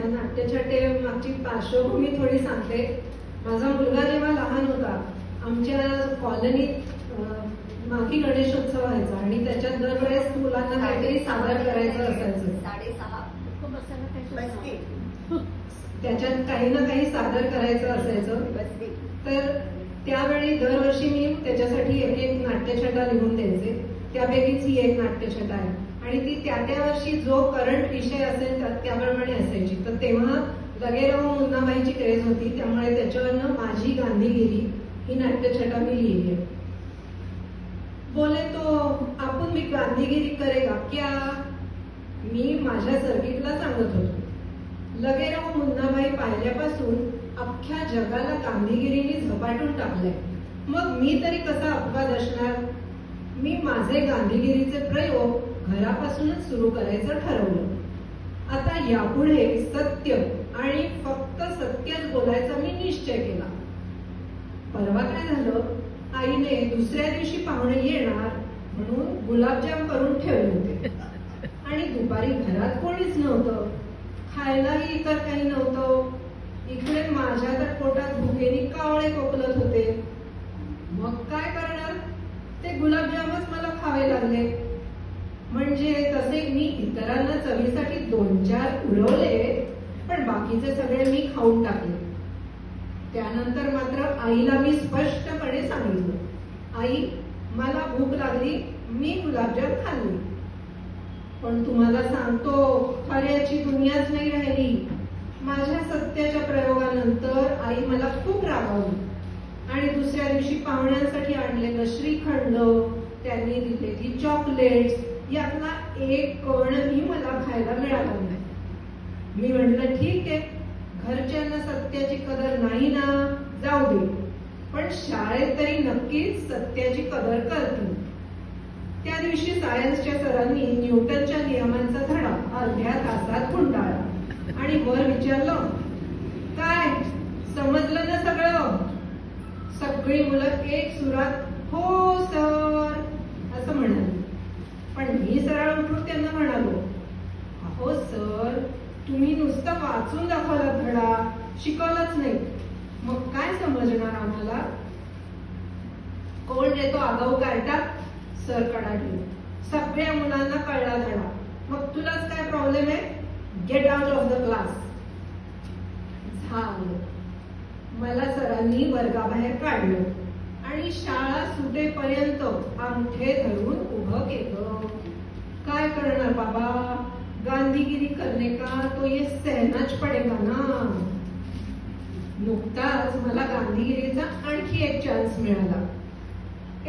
या नाट्यछटे मागची पार्श्वभूमी थोडी सांगते. माझा मुलगा जेव्हा लहान होता, आमच्या कॉलनीत मागी गणेशोत्सव व्हायचा आणि त्याच्यात दरवेळेस मुलांना काहीतरी सादर करायचं असायचं. त्याच्यात काही ना काही सादर करायचं असायचं. तर त्यावेळी दरवर्षी मी त्याच्यासाठी एक एक नाट्यछटा लिहून द्यायचे. त्यापैकीच ही एक नाट्यछटा आहे आणि ती त्या वर्षी जो करंट विषय असेल त्याप्रमाणे असायची. तर तेव्हा लगेराव मुन्नाबाईची क्रेज होती, त्यामुळे त्याच्यावरनं माझी गांधीगिरी ही नाट्यछटा मी लिहिली आहे. बोले तो आपण मी गांधीगिरी करेगा क्या, मी माझ्या सर्किटला सांगत होतो. लगेराव मुन्नाबाई पाहिल्यापासून अख्ख्या जगाला गांधीगिरीने झपाटून टाकलंय. मग मी तरी कसा अपवाद असणार. मी माझे गांधीगिरीचे प्रयोग घरापासूनच सुरू करायचं ठरवलं. आता यापुढे सत्य आणि फक्त सत्यच बोलायचा मी निश्चय केला. परवा काय झालं, आईने दुसऱ्या दिवशी पाहुणे येणार म्हणून गुलाबजाम करून ठेवले होते आणि दुपारी घरात कोणीच नव्हतं, खायलाही इतर काही नव्हतं. इकडे माझ्या तर पोटात भुकेने कावळे कोकलत होते. मग काय करणार, ते गुलाबजामच मला खावे लागले. म्हणजे तसे मी इतरांना चवीसाठी 2-4 उडवले, पण बाकीचे सगळे मी खाऊन टाकले. त्यानंतर मात्र आईला मी स्पष्टपणे सांगितलं, आई मला भूक लागली, मी गुलाबजाम खाल्ली. पण तुम्हाला सांगतो, खऱ्याची दुनियाच नाही राहिली. माझ्या सत्याच्या प्रयोगानंतर आई मला खूप रागावली आणि दुसऱ्या दिवशी पाहुण्यांसाठी आणलेलं श्रीखंड, त्यांनी दिलेली चॉकलेट्स यातला एक कणही मला खायला मिळाला नाही. मी म्हटलं ठीक आहे, घरच्यांना सत्याची कदर नाही ना, जाऊ दे, पण शाळेत तरी नक्कीच सत्याची कदर करतील. त्या दिवशी सायन्सच्या सरांनी न्यूटनच्या नियमांचा धडा अर्ध्या तासात गुंडाळला आणि वर विचारलं, काय समजलं ना सगळं. सगळी मुलं एक सुरात हो सर असं म्हणाली. पण मी सरळ उठून त्यांना म्हणालो, अहो सर, तुम्ही नुसतं वाचून दाखवला धडा, शिकवलाच नाही, मग काय समजणार आम्हाला. कोण देतो आगाऊ कार्टा, सर कडाडले. सगळ्या मुलांना कळला धडा, मग तुलाच काय प्रॉब्लेम आहे, get out of the class. झालं, मला सरांनी वर्गाबाहेर काढलं आणि शाळा सुटेपर्यंत अंगठे धरून उभं केलं. काय करणार बाबा, गांधीगिरी करने का तो ये सहनाच पडेगा ना. नुकताच मला गांधीगिरीचा आणखी एक चान्स मिळाला.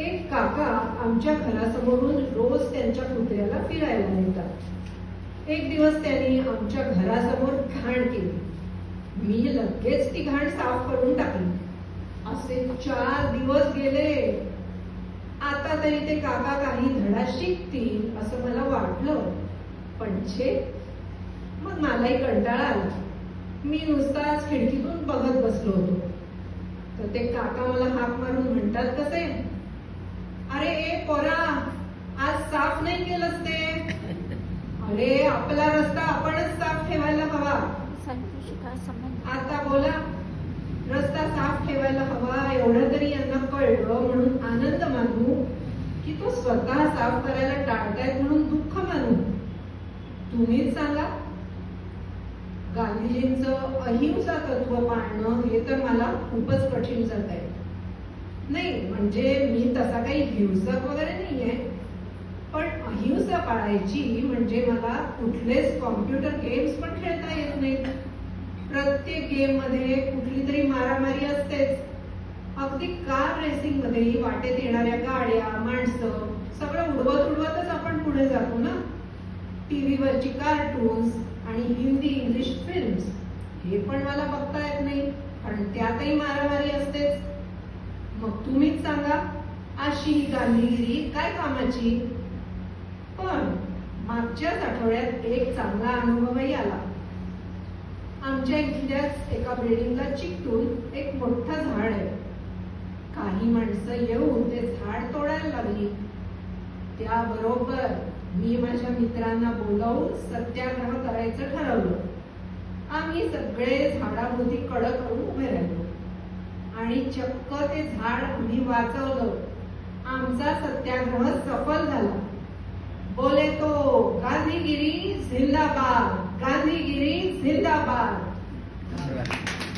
एक काका आमच्या घरासमोरून रोज त्यांच्या कुत्र्याला फिरायला नेतात. एक दिवस त्यांनी आमच्या घरासमोर घाण केली. मी लगेच ती घाण साफ करून टाकली. असे 4 दिवस गेले. आता तरी ते काका काही धडा शिकतील असं मला वाटलं, पण मग मलाही कंटाळा आला. मी नुसताच खिडकीतून बघत बसलो होतो. तर ते काका मला हाक मारून म्हणतात कसे, अरे ए पोरा, आज साफ नाही केलंस ते. अरे आपला रस्ता आपणच साफ ठेवायला हवा. आता बोला, रस्ता साफ ठेवायला हवा एवढं तरी यांना कळलं म्हणून आनंद मानू की तो स्वतः साफ करायला टाळतायत म्हणून दुःख मानू. तुम्हीच सांगा. गांधीजींचं अहिंसा तत्व पाळणं हे तर मला खूपच कठीण जात आहे. नाही म्हणजे मी तसा काही हिंसक वगैरे नाहीये, पण अहिंसा पाळायची म्हणजे मला कुठलेच कॉम्प्युटर गेम्स पण खेळता येत नाहीत. प्रत्येक गेम मध्ये कुठली तरी मारामारी असतेच. अगदी कार रेसिंग मध्ये वाटेत येणाऱ्या गाड्या, माणसं सगळं उडवतच आपण पुढे जातो ना. टीव्हीवरची कार्टून्स आणि हिंदी इंग्लिश फिल्म्स हे पण मला बघता येत नाही, पण त्यातही मारामारी असतेच. मग तुम्हीच सांगा, अशी ही गांधीगिरी काय कामाची. पण मागच्याच आठवड्यात एक चांगला अनुभवही आला. आमच्या इथल्याच एका बिल्डिंगला चिकटून एक मोठं झाड आहे. काही माणसं येऊन ते झाड तोडायला लागली. त्याबरोबर मी माझ्या मित्रांना बोलावून सत्याग्रह करायचं ठरवलं. आम्ही आम्ही सगळे झाडाभोवती कडक करून उभे राहिलो आणि चक्क ते झाड आम्ही वाचवलं. आमचा सत्याग्रह सफल झाला. बोले तो गांधीगिरी जिंदाबाद, गांधीगिरी जिंदाबाद.